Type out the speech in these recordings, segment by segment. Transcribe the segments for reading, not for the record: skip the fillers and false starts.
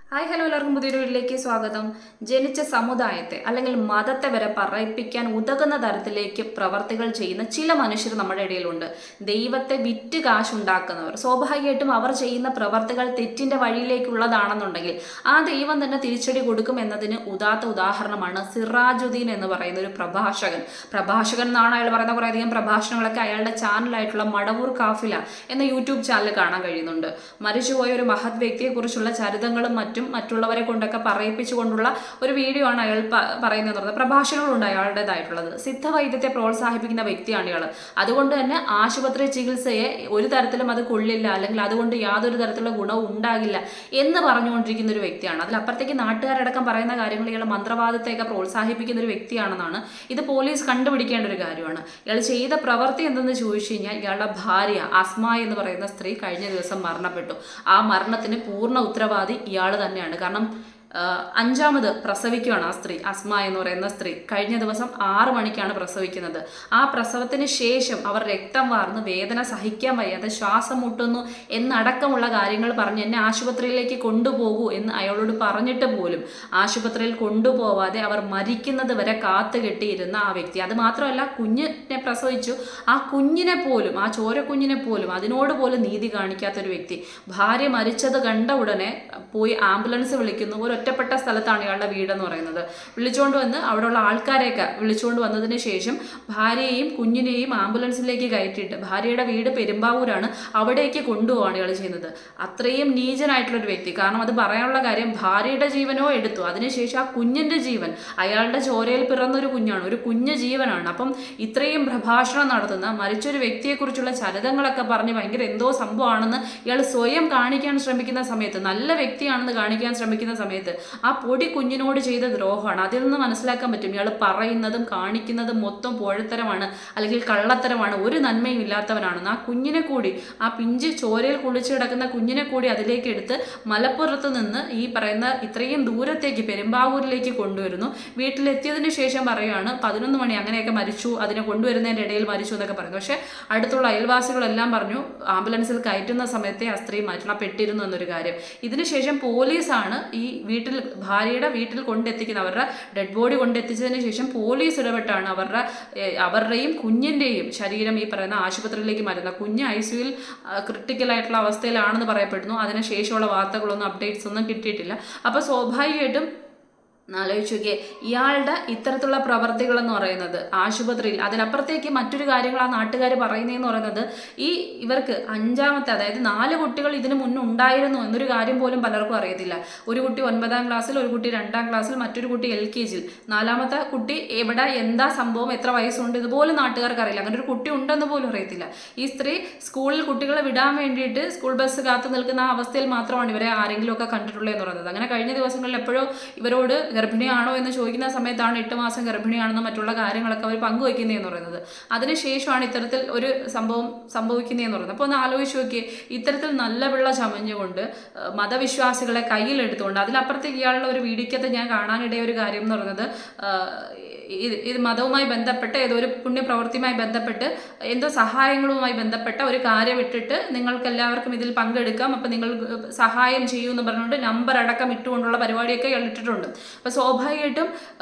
Hi hello എല്ലാവർക്കും പുതിയൊരു വീട്ടിലേക്ക് സ്വാഗതം. ജനിച്ച സമുദായത്തെ അല്ലെങ്കിൽ മതത്തെ വരെ പറയിപ്പിക്കാൻ ഉതകുന്ന തരത്തിലേക്ക് പ്രവർത്തികൾ ചെയ്യുന്ന ചില മനുഷ്യർ നമ്മുടെ ഇടയിലുണ്ട്. ദൈവത്തെ വിറ്റ് കാശുണ്ടാക്കുന്നവർ. സ്വാഭാവികമായിട്ടും അവർ ചെയ്യുന്ന പ്രവർത്തികൾ തെറ്റിന്റെ വഴിയിലേക്കുള്ളതാണെന്നുണ്ടെങ്കിൽ ആ ദൈവം തന്നെ തിരിച്ചടി കൊടുക്കും എന്നതിന് ഉദാഹരണമാണ് സിറാജുദ്ദീൻ എന്ന് പറയുന്ന ഒരു പ്രഭാഷകൻ എന്നാണ് അയാൾ പറയുന്ന കുറേയധികം പ്രഭാഷണങ്ങളൊക്കെ അയാളുടെ ചാനലായിട്ടുള്ള മടവൂർ കാഫില എന്ന യൂട്യൂബ് ചാനൽ കാണാൻ കഴിയുന്നുണ്ട്. മരിച്ചുപോയ ഒരു മഹത് വ്യക്തിയെക്കുറിച്ചുള്ള ചരിതങ്ങളും മറ്റുള്ളവരെ കൊണ്ടൊക്കെ പറയിപ്പിച്ചുകൊണ്ടുള്ള ഒരു വീഡിയോ ആണ് അയാൾ പറയുന്നത്. പ്രഭാഷണങ്ങളുണ്ട് അയാളുടേതായിട്ടുള്ളത്. സിദ്ധവൈദ്യത്തെ പ്രോത്സാഹിപ്പിക്കുന്ന വ്യക്തിയാണ് ഇയാൾ. അതുകൊണ്ട് തന്നെ ആശുപത്രി ചികിത്സയെ ഒരു തരത്തിലും അത് കൊള്ളില്ല, അല്ലെങ്കിൽ അതുകൊണ്ട് യാതൊരു തരത്തിലുള്ള ഗുണവും ഉണ്ടാകില്ല എന്ന് പറഞ്ഞുകൊണ്ടിരിക്കുന്ന ഒരു വ്യക്തിയാണ്. അതിലപ്പുറത്തേക്ക് നാട്ടുകാരടക്കം പറയുന്ന കാര്യങ്ങൾ ഇയാൾ മന്ത്രവാദത്തെയൊക്കെ പ്രോത്സാഹിപ്പിക്കുന്ന ഒരു വ്യക്തിയാണെന്നാണ്. ഇത് പോലീസ് കണ്ടുപിടിക്കേണ്ട ഒരു കാര്യമാണ്. ഇയാൾ ചെയ്ത പ്രവൃത്തി എന്തെന്ന് ചോദിച്ചു കഴിഞ്ഞാൽ, ഇയാളുടെ ഭാര്യ അസ്മ എന്ന് പറയുന്ന സ്ത്രീ കഴിഞ്ഞ ദിവസം മരണപ്പെട്ടു. ആ മരണത്തിന് പൂർണ്ണ ഉത്തരവാദി ഇയാൾ തന്നെയാണ്. കാരണം അഞ്ചാമത് പ്രസവിക്കുകയാണ് ആ സ്ത്രീ, അസ്മ എന്ന് പറയുന്ന സ്ത്രീ. കഴിഞ്ഞ ദിവസം 6 മണിക്കാണ് പ്രസവിക്കുന്നത്. ആ പ്രസവത്തിന് ശേഷം അവർ രക്തം വാർന്ന് വേദന സഹിക്കാൻ വയ്യാതെ ശ്വാസം മുട്ടുന്നു എന്നടക്കമുള്ള കാര്യങ്ങൾ പറഞ്ഞ് എന്നെ ആശുപത്രിയിലേക്ക് കൊണ്ടുപോകൂ എന്ന് അയാളോട് പറഞ്ഞിട്ട് പോലും ആശുപത്രിയിൽ കൊണ്ടുപോവാതെ അവർ മരിക്കുന്നത് വരെ കാത്തുകെട്ടിയിരുന്ന ആ വ്യക്തി. അത് മാത്രമല്ല, കുഞ്ഞിനെ പ്രസവിച്ചു, ആ കുഞ്ഞിനെ പോലും, ആ ചോരക്കുഞ്ഞിനെ പോലും, അതിനോട് പോലും നീതി കാണിക്കാത്തൊരു വ്യക്തി. ഭാര്യ മരിച്ചത് കണ്ട ഉടനെ പോയി ആംബുലൻസ് വിളിക്കുന്നു. ഒരു ഒറ്റപ്പെട്ട സ്ഥലത്താണ് ഇയാളുടെ വീടെന്ന് പറയുന്നത്. വിളിച്ചുകൊണ്ട് വന്ന് അവിടെയുള്ള ആൾക്കാരെയൊക്കെ വിളിച്ചുകൊണ്ട് വന്നതിന് ശേഷം ഭാര്യയെയും കുഞ്ഞിനെയും ആംബുലൻസിലേക്ക് കയറ്റിയിട്ട്, ഭാര്യയുടെ വീട് പെരുമ്പാവൂരാണ്, അവിടേക്ക് കൊണ്ടുപോവാണ് ഇയാൾ ചെയ്യുന്നത്. അത്രയും നീചനായിട്ടുള്ളൊരു വ്യക്തി. കാരണം അത് പറയാനുള്ള കാര്യം, ഭാര്യയുടെ ജീവനോ എടുത്തു, അതിനുശേഷം ആ കുഞ്ഞിൻ്റെ ജീവൻ, അയാളുടെ ചോരയിൽ പിറന്നൊരു കുഞ്ഞാണ്, ഒരു കുഞ്ഞു ജീവനാണ്. അപ്പം ഇത്രയും പ്രഭാഷണം നടത്തുന്ന മരിച്ചൊരു വ്യക്തിയെക്കുറിച്ചുള്ള ചരിതങ്ങളൊക്കെ പറഞ്ഞ് ഭയങ്കര എന്തോ സംഭവമാണെന്ന് ഇയാൾ സ്വയം കാണിക്കാൻ ശ്രമിക്കുന്ന സമയത്ത്, നല്ല വ്യക്തിയാണെന്ന് കാണിക്കാൻ ശ്രമിക്കുന്ന സമയത്ത് ആ പൊടി കുഞ്ഞിനോട് ചെയ്ത ദ്രോഹമാണ്. അതിൽ നിന്ന് മനസ്സിലാക്കാൻ പറ്റും ഇയാൾ പറയുന്നതും കാണിക്കുന്നതും മൊത്തം പോഴത്തരമാണ്, അല്ലെങ്കിൽ കള്ളത്തരമാണ്, ഒരു നന്മയും ഇല്ലാത്തവനാണെന്ന്. ആ കുഞ്ഞിനെ കൂടി, ആ പിഞ്ച് ചോരയിൽ കുളിച്ച് കിടക്കുന്ന കുഞ്ഞിനെ കൂടി അതിലേക്ക് എടുത്ത് മലപ്പുറത്ത് നിന്ന് ഈ പറയുന്ന ഇത്രയും ദൂരത്തേക്ക് പെരുമ്പാവൂരിലേക്ക് കൊണ്ടുവരുന്നു. വീട്ടിലെത്തിയതിനു ശേഷം പറയുകയാണ് 11 മണി അങ്ങനെയൊക്കെ മരിച്ചു, അതിനെ കൊണ്ടുവരുന്നതിൻ്റെ ഇടയിൽ മരിച്ചു എന്നൊക്കെ പറയുന്നു. പക്ഷേ അടുത്തുള്ള അയൽവാസികളെല്ലാം പറഞ്ഞു ആംബുലൻസിൽ കയറ്റുന്ന സമയത്തെ ആ സ്ത്രീ മരണപ്പെട്ടിരുന്നു എന്നൊരു കാര്യം. ഇതിനുശേഷം പോലീസാണ് ഈ ഭാര്യയുടെ വീട്ടിൽ കൊണ്ടെത്തിക്കുന്നത്. അവരുടെ ഡെഡ് ബോഡി കൊണ്ടെത്തിച്ചതിന് ശേഷം പോലീസ് ഇടപെട്ടാണ് അവരുടെയും കുഞ്ഞിൻ്റെയും ശരീരം ഈ പറയുന്ന ആശുപത്രിയിലേക്ക് മാറ്റുന്നത്. കുഞ്ഞ് ICUവിൽ ക്രിട്ടിക്കലായിട്ടുള്ള അവസ്ഥയിലാണെന്ന് പറയപ്പെടുന്നു. അതിനുശേഷമുള്ള വാർത്തകളൊന്നും, അപ്ഡേറ്റ്സ് ഒന്നും കിട്ടിയിട്ടില്ല. അപ്പോൾ സ്വാഭാവികമായിട്ടും ആലോചിച്ച് നോക്കിയേ, ഇയാളുടെ ഇത്തരത്തിലുള്ള പ്രവർത്തികൾ എന്ന് പറയുന്നത് ആശുപത്രിയിൽ, അതിനപ്പുറത്തേക്ക് മറ്റൊരു കാര്യങ്ങൾ ആ നാട്ടുകാർ പറയുന്നതെന്ന് പറയുന്നത്, ഇവർക്ക് അഞ്ചാമത്തെ, അതായത് 4 കുട്ടികൾ ഇതിനു മുന്നേ ഉണ്ടായിരുന്നു എന്നൊരു കാര്യം പോലും പലർക്കും അറിയത്തില്ല. ഒരു കുട്ടി 9ാം ക്ലാസ്സിൽ, ഒരു കുട്ടി 2ാം ക്ലാസ്സിൽ, മറ്റൊരു കുട്ടി LKGയിൽ, 4ാമത്തെ കുട്ടി എവിടെ, എന്താ സംഭവം, എത്ര വയസ്സുണ്ട്, ഇതുപോലും നാട്ടുകാർക്ക് അറിയില്ല. അങ്ങനെ ഒരു കുട്ടി ഉണ്ടെന്ന് പോലും അറിയത്തില്ല. ഈ സ്ത്രീ സ്കൂളിൽ കുട്ടികളെ വിടാൻ വേണ്ടിയിട്ട് സ്കൂൾ ബസ് കാത്തു നിൽക്കുന്ന ആ അവസ്ഥയിൽ മാത്രമാണ് ഇവരെ ആരെങ്കിലുമൊക്കെ കണ്ടിട്ടുള്ളതെന്ന് പറയുന്നത്. അങ്ങനെ കഴിഞ്ഞ ദിവസങ്ങളിൽ എപ്പോഴോ ഇവരോട് ഗർഭിണിയാണോ എന്ന് ചോദിക്കുന്ന സമയത്താണ് 8 മാസം ഗർഭിണിയാണെന്ന് മറ്റുള്ള കാര്യങ്ങളൊക്കെ അവർ പങ്കുവയ്ക്കുന്നതെന്ന് പറയുന്നത്. അതിനുശേഷമാണ് ഇത്തരത്തിൽ ഒരു സംഭവം സംഭവിക്കുന്നതെന്ന് പറയുന്നത്. അപ്പോൾ ഒന്ന് ആലോചിച്ച് നോക്കിയേ, ഇത്തരത്തിൽ നല്ല പിള്ള ചമഞ്ഞുകൊണ്ട് മതവിശ്വാസികളെ കയ്യിലെടുത്തുകൊണ്ട്, അതിലപ്പുറത്തേക്ക് ഇയാളുടെ ഒരു വീഡിയോക്കകത്ത് ഞാൻ കാണാനിടയ ഒരു കാര്യം എന്ന് പറയുന്നത്, ഇത് മതവുമായി ബന്ധപ്പെട്ട് ഏതോ ഒരു പുണ്യപ്രവൃത്തിയുമായി ബന്ധപ്പെട്ട് എന്തോ സഹായങ്ങളുമായി ബന്ധപ്പെട്ട ഒരു കാര്യം ഇട്ടിട്ട് നിങ്ങൾക്ക് എല്ലാവർക്കും ഇതിൽ പങ്കെടുക്കാം, അപ്പം നിങ്ങൾ സഹായം ചെയ്യൂ എന്ന് പറഞ്ഞുകൊണ്ട് നമ്പർ അടക്കം ഇട്ടുകൊണ്ടുള്ള പരിപാടിയൊക്കെ ഇയാൾ ഇട്ടിട്ടുണ്ട്. അപ്പോൾ സ്വാഭാവികമായിട്ടും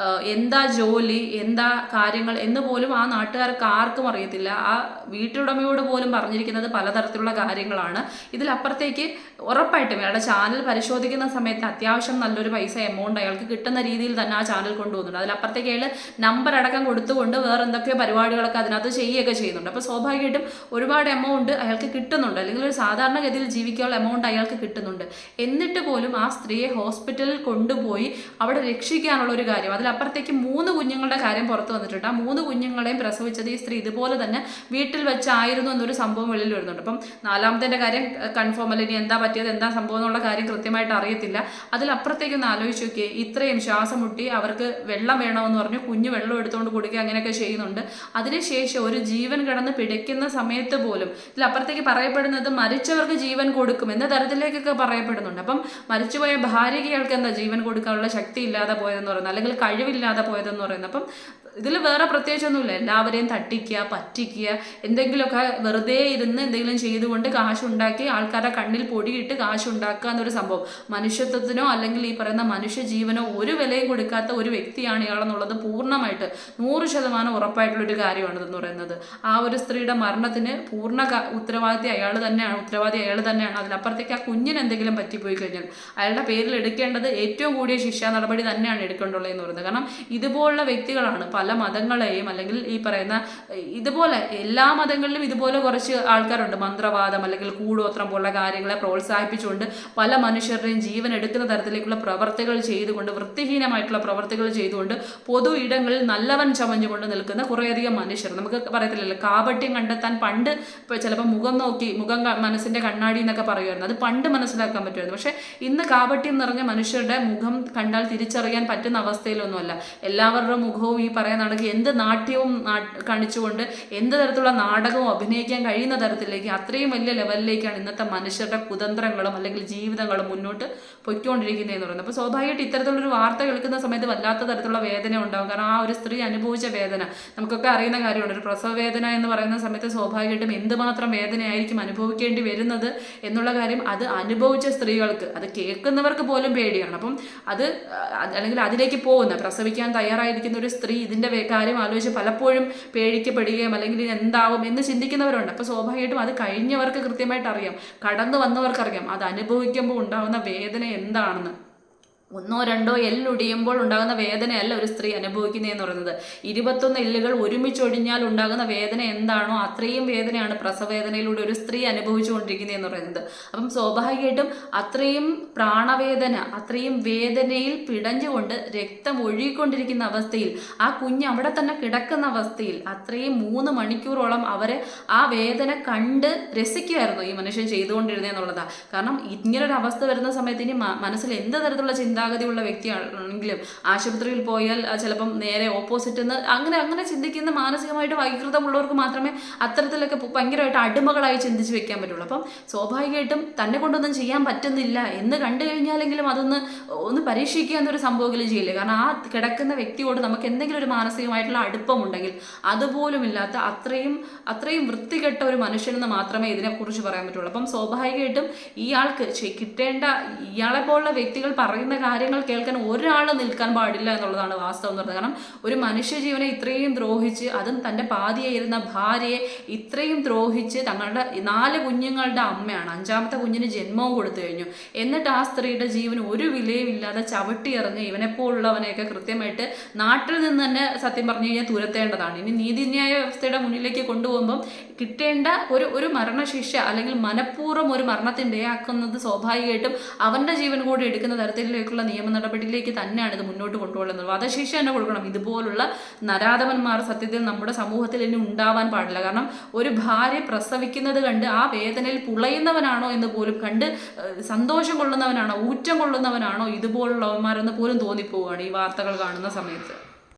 എന്താ ജോലി, എന്താ കാര്യങ്ങൾ എന്ന് പോലും ആ നാട്ടുകാർക്ക് ആർക്കും അറിയത്തില്ല. ആ വീട്ടുടമയോട് പോലും പറഞ്ഞിരിക്കുന്നത് പലതരത്തിലുള്ള കാര്യങ്ങളാണ്. ഇതിലപ്പുറത്തേക്ക് ഉറപ്പായിട്ടും അയാളുടെ ചാനൽ പരിശോധിക്കുന്ന സമയത്ത് അത്യാവശ്യം നല്ലൊരു പൈസ എമൗണ്ട് അയാൾക്ക് കിട്ടുന്ന രീതിയിൽ തന്നെ ആ ചാനൽ കൊണ്ടുപോകുന്നുണ്ട്. അതിലപ്പുറത്തേക്ക് അയാൾ നമ്പർ അടക്കം കൊടുത്തുകൊണ്ട് വേറെ എന്തൊക്കെയോ പരിപാടികളൊക്കെ അതിനകത്ത് ചെയ്യുകയൊക്കെ ചെയ്യുന്നുണ്ട്. അപ്പോൾ സ്വാഭാവികമായിട്ടും ഒരുപാട് എമൗണ്ട് അയാൾക്ക് കിട്ടുന്നുണ്ട്, അല്ലെങ്കിൽ ഒരു സാധാരണഗതിയിൽ ജീവിക്കാനുള്ള എമൗണ്ട് അയാൾക്ക് കിട്ടുന്നുണ്ട്. എന്നിട്ട് പോലും ആ സ്ത്രീയെ ഹോസ്പിറ്റലിൽ കൊണ്ടുപോയി അവിടെ രക്ഷിക്കാനുള്ള ഒരു കാര്യം, അതിലപ്പുറത്തേക്ക് 3 കുഞ്ഞുങ്ങളുടെ കാര്യം പുറത്തു വന്നിട്ടുണ്ട്. ആ 3 കുഞ്ഞുങ്ങളെയും പ്രസവിച്ചത് ഈ സ്ത്രീ ഇതുപോലെ തന്നെ വീട്ടിൽ വെച്ചായിരുന്നു എന്നൊരു സംഭവം വെളിയിൽ വരുന്നുണ്ട്. അപ്പം 4ാമത്തെ കാര്യം കൺഫേം അല്ല, ഇനി എന്താ പറ്റിയത്, എന്താ സംഭവം എന്നുള്ള കാര്യം കൃത്യമായിട്ട് അറിയത്തില്ല. അതിലപ്പുറത്തേക്കൊന്ന് ആലോചിച്ച് നോക്കിയേ, ഇത്രയും ശ്വാസം മുട്ടി അവർക്ക് വെള്ളം വേണമെന്ന് പറഞ്ഞു, കുഞ്ഞ് വെള്ളം എടുത്തുകൊണ്ട് കൊടുക്കുക, അങ്ങനെയൊക്കെ ചെയ്യുന്നുണ്ട്. അതിനുശേഷം ഒരു ജീവൻ കിടന്ന് പിടയ്ക്കുന്ന സമയത്ത് പോലും ഇതിലപ്പുറത്തേക്ക് പറയപ്പെടുന്നത് മരിച്ചവർക്ക് ജീവൻ കൊടുക്കും എന്ന തരത്തിലേക്കൊക്കെ പറയപ്പെടുന്നുണ്ട്. അപ്പം മരിച്ചുപോയ ഭാര്യയ്ക്ക് ഇയാൾക്ക് എന്താ ജീവൻ കൊടുക്കാനുള്ള ശക്തി ഇല്ലാതെ പോയതെന്ന് പറയുന്നത്, അല്ലെങ്കിൽ കഴിവില്ലാതെ പോയതെന്ന് പറയുന്നത്. അപ്പം ഇതിൽ വേറെ പ്രത്യേകിച്ചൊന്നുമില്ല. എല്ലാവരെയും തട്ടിക്കുക, പറ്റിക്കുക, എന്തെങ്കിലുമൊക്കെ വെറുതെ ഇരുന്ന് എന്തെങ്കിലും ചെയ്തുകൊണ്ട് കാശുണ്ടാക്കി ആൾക്കാരുടെ കണ്ണിൽ പൊടിയിട്ട് കാശുണ്ടാക്കുക എന്നൊരു സംഭവം. മനുഷ്യത്വത്തിനോ അല്ലെങ്കിൽ ഈ പറയുന്ന മനുഷ്യജീവനോ ഒരു വിലയും കൊടുക്കാത്ത ഒരു വ്യക്തിയാണ് ഇയാളെന്നുള്ളത് പൂർണ്ണമായിട്ട് 100% ഉറപ്പായിട്ടുള്ളൊരു കാര്യമാണിതെന്ന് പറയുന്നത്. ആ ഒരു സ്ത്രീയുടെ മരണത്തിന് പൂർണ്ണ ഉത്തരവാദി അയാൾ തന്നെയാണ്. അതിലപ്പുറത്തേക്ക് ആ കുഞ്ഞിന് എന്തെങ്കിലും പറ്റിപ്പോയി കഴിഞ്ഞാൽ അയാളുടെ പേരിൽ എടുക്കേണ്ടത് ഏറ്റവും കൂടിയ ശിക്ഷാ നടപടി തന്നെയാണ് എടുക്കേണ്ടുള്ളതെന്ന് പറയുന്നത്. കാരണം ഇതുപോലുള്ള വ്യക്തികളാണ് പല മതങ്ങളെയും, അല്ലെങ്കിൽ ഈ പറയുന്ന ഇതുപോലെ എല്ലാ മതങ്ങളിലും ഇതുപോലെ കുറച്ച് ആൾക്കാരുണ്ട്, മന്ത്രവാദം അല്ലെങ്കിൽ കൂടോത്രം പോലുള്ള കാര്യങ്ങളെ പ്രോത്സാഹിപ്പിച്ചുകൊണ്ട് പല മനുഷ്യരുടെയും ജീവൻ എടുക്കുന്ന തരത്തിലേക്കുള്ള പ്രവർത്തികൾ ചെയ്തുകൊണ്ട്, വൃത്തിഹീനമായിട്ടുള്ള പ്രവർത്തികൾ ചെയ്തുകൊണ്ട് പൊതു ഇടങ്ങളിൽ നല്ലവൻ ചമഞ്ഞുകൊണ്ട് നിൽക്കുന്ന കുറേയധികം മനുഷ്യർ. നമുക്ക് പറയത്തില്ലല്ലോ, കാപട്യം കണ്ടെത്താൻ പണ്ട് ഇപ്പോൾ ചിലപ്പോൾ മനസ്സിന്റെ കണ്ണാടി എന്നൊക്കെ പറയുമായിരുന്നു. അത് പണ്ട് മനസ്സിലാക്കാൻ പറ്റുമായിരുന്നു. പക്ഷെ ഇന്ന് കാപട്യം നിറഞ്ഞ മനുഷ്യരുടെ മുഖം കണ്ടാൽ തിരിച്ചറിയാൻ പറ്റുന്ന അവസ്ഥയിലൊന്നുമല്ല. എല്ലാവരുടെ മുഖവും ഈ പറയുന്ന കണക്ക് എന്ത് നാട്യവും കാണിച്ചുകൊണ്ട് എന്ത് തരത്തിലുള്ള നാടകവും അഭിനയിക്കാൻ കഴിയുന്ന തരത്തിലേക്ക്, അത്രയും വലിയ ലെവലിലേക്കാണ് ഇന്നത്തെ മനുഷ്യരുടെ കുതന്ത്രങ്ങളും അല്ലെങ്കിൽ ജീവിതങ്ങളും മുന്നോട്ട് പൊയ്ക്കൊണ്ടിരിക്കുന്നതെന്ന് പറയുന്നത്. അപ്പോൾ സ്വാഭാവികമായിട്ട് ഇത്തരത്തിലുള്ളൊരു വാർത്ത കേൾക്കുന്ന സമയത്ത് വല്ലാത്ത തരത്തിലുള്ള വേദന ഉണ്ടാകും. കാരണം ആ ഒരു സ്ത്രീ അനുഭവിച്ച വേദന നമുക്കൊക്കെ അറിയുന്ന കാര്യമാണ്. ഒരു പ്രസവ വേദന എന്ന് പറയുന്ന സമയത്ത് സ്വാഭാവികമായിട്ടും എന്തുമാത്രം വേദനയായിരിക്കും അനുഭവിക്കേണ്ടി വരുന്നത് എന്നുള്ള കാര്യം അത് അനുഭവിച്ച സ്ത്രീകൾക്ക്, അത് കേൾക്കുന്നവർക്ക് പോലും പേടിയാണ്. അപ്പം അത് അല്ലെങ്കിൽ അതിലേക്ക് പോകുന്ന പ്രസവിക്കാൻ തയ്യാറായിരിക്കുന്ന ഒരു സ്ത്രീ ഇതിൻ്റെ കാര്യം ആലോചിച്ച് പലപ്പോഴും പേടിക്കപ്പെടുകയും അല്ലെങ്കിൽ ഇത് എന്താവും എന്ന് ചിന്തിക്കുന്നവരുണ്ട്. അപ്പോൾ സ്വാഭാവികമായിട്ടും അത് കഴിഞ്ഞവർക്ക് കൃത്യമായിട്ട് അറിയാം, കടന്നു വന്നവർക്കറിയാം അത് അനുഭവിക്കുമ്പോൾ ഉണ്ടാകുന്ന വേദന എന്താണെന്ന്. 1 2 എല്ലൊടിയുമ്പോൾ ഉണ്ടാകുന്ന വേദനയല്ല ഒരു സ്ത്രീ അനുഭവിക്കുന്നതെന്ന് പറയുന്നത്. 21 എല്ലുകൾ ഒരുമിച്ചൊടിഞ്ഞാൽ ഉണ്ടാകുന്ന വേദന എന്താണോ അത്രയും വേദനയാണ് പ്രസവവേദനയിലൂടെ ഒരു സ്ത്രീ അനുഭവിച്ചുകൊണ്ടിരിക്കുന്നതെന്ന് പറയുന്നത്. അപ്പം സ്വാഭാവികമായിട്ടും അത്രയും പ്രാണവേദന, അത്രയും വേദനയിൽ പിടഞ്ഞുകൊണ്ട് രക്തം ഒഴുകിക്കൊണ്ടിരിക്കുന്ന അവസ്ഥയിൽ, ആ കുഞ്ഞ് അവിടെ തന്നെ കിടക്കുന്ന അവസ്ഥയിൽ അത്രയും 3 മണിക്കൂറോളം അവരെ ആ വേദന കണ്ട് രസിക്കുമായിരുന്നു ഈ മനുഷ്യൻ ചെയ്തുകൊണ്ടിരുന്നതെന്നുള്ളതാണ്. കാരണം ഇങ്ങനൊരു അവസ്ഥ വരുന്ന സമയത്ത് ഇനി മനസ്സിൽ എന്ത് തരത്തിലുള്ള ചിന്താഗതിയുള്ള വ്യക്തിയാണെങ്കിലും ആശുപത്രിയിൽ പോയാൽ ചിലപ്പം നേരെ ഓപ്പോസിറ്റ് എന്ന് അങ്ങനെ ചിന്തിക്കുന്ന മാനസികമായിട്ട് വൈകൃതമുള്ളവർക്ക് മാത്രമേ അത്തരത്തിലൊക്കെ ഭയങ്കരമായിട്ട് അടിമകളായി ചിന്തിച്ച് വെക്കാൻ പറ്റുള്ളൂ. അപ്പം സ്വാഭാവികമായിട്ടും തന്നെ കൊണ്ടൊന്നും ചെയ്യാൻ പറ്റുന്നില്ല എന്ന് കണ്ടു കഴിഞ്ഞാലെങ്കിലും ഒന്ന് പരീക്ഷിക്കുക എന്നൊരു സംഭവമെങ്കിലും ചെയ്യില്ലേ. കാരണം ആ കിടക്കുന്ന വ്യക്തിയോട് നമുക്ക് എന്തെങ്കിലും ഒരു മാനസികമായിട്ടുള്ള അടുപ്പമുണ്ടെങ്കിൽ അതുപോലും ഇല്ലാത്ത അത്രയും വൃത്തികെട്ട ഒരു മനുഷ്യനെന്ന് മാത്രമേ ഇതിനെക്കുറിച്ച് പറയാൻ പറ്റുള്ളൂ. അപ്പം സ്വാഭാവികമായിട്ടും ഇയാൾക്ക് കിട്ടേണ്ട, ഇയാളെ പോലുള്ള വ്യക്തികൾ പറയുന്ന കാര്യങ്ങൾ കേൾക്കാൻ ഒരാൾ നിൽക്കാൻ പാടില്ല എന്നുള്ളതാണ് വാസ്തവം എന്ന് പറയുന്നത്. കാരണം ഒരു മനുഷ്യജീവനെ ഇത്രയും ദ്രോഹിച്ച്, അതും തൻ്റെ പാതിയായിരുന്ന ഭാര്യയെ ഇത്രയും ദ്രോഹിച്ച്, തങ്ങളുടെ 4 കുഞ്ഞുങ്ങളുടെ അമ്മയാണ്, 5ാമത്തെ കുഞ്ഞിന് ജന്മവും കൊടുത്തു കഴിഞ്ഞു. എന്നിട്ട് ആ സ്ത്രീയുടെ ജീവന് ഒരു വിലയും ഇല്ലാതെ ചവിട്ടി ഇറങ്ങി ഇവനെപ്പോലുള്ളവനെയൊക്കെ കൃത്യമായിട്ട് നാട്ടിൽ നിന്ന് തന്നെ സത്യം പറഞ്ഞു കഴിഞ്ഞാൽ തുരത്തേണ്ടതാണ്. ഇനി നീതിന്യായ വ്യവസ്ഥയുടെ മുന്നിലേക്ക് കൊണ്ടുപോകുമ്പം കിട്ടേണ്ട ഒരു മരണശിക്ഷ അല്ലെങ്കിൽ മനഃപൂർവ്വം ഒരു മരണത്തിൻ്റെ ആക്കുന്നത് സ്വാഭാവികമായിട്ടും അവൻ്റെ ജീവൻ കൂടി എടുക്കുന്ന തരത്തിലേക്കുള്ള നിയമ നടപടിയിലേക്ക് തന്നെയാണ് ഇത് മുന്നോട്ട് കൊണ്ടുപോകുന്നത്. വധശിക്ഷ തന്നെ കൊടുക്കണം. ഇതുപോലുള്ള നരാധമന്മാർ സത്യത്തിൽ നമ്മുടെ സമൂഹത്തിൽ ഇനി ഉണ്ടാവാൻ പാടില്ല. കാരണം ഒരു ഭാര്യ പ്രസവിക്കുന്നത് കണ്ട് ആ വേദനയിൽ പുളയുന്നവനാണോ എന്ന് പോലും കണ്ട് സന്തോഷം കൊള്ളുന്നവനാണോ, ഊറ്റം കൊള്ളുന്നവനാണോ ഇതുപോലുള്ളവന്മാരെന്ന് പോലും തോന്നിപ്പോവുകയാണ് ഈ വാർത്തകൾ കാണുന്ന സമയത്ത്.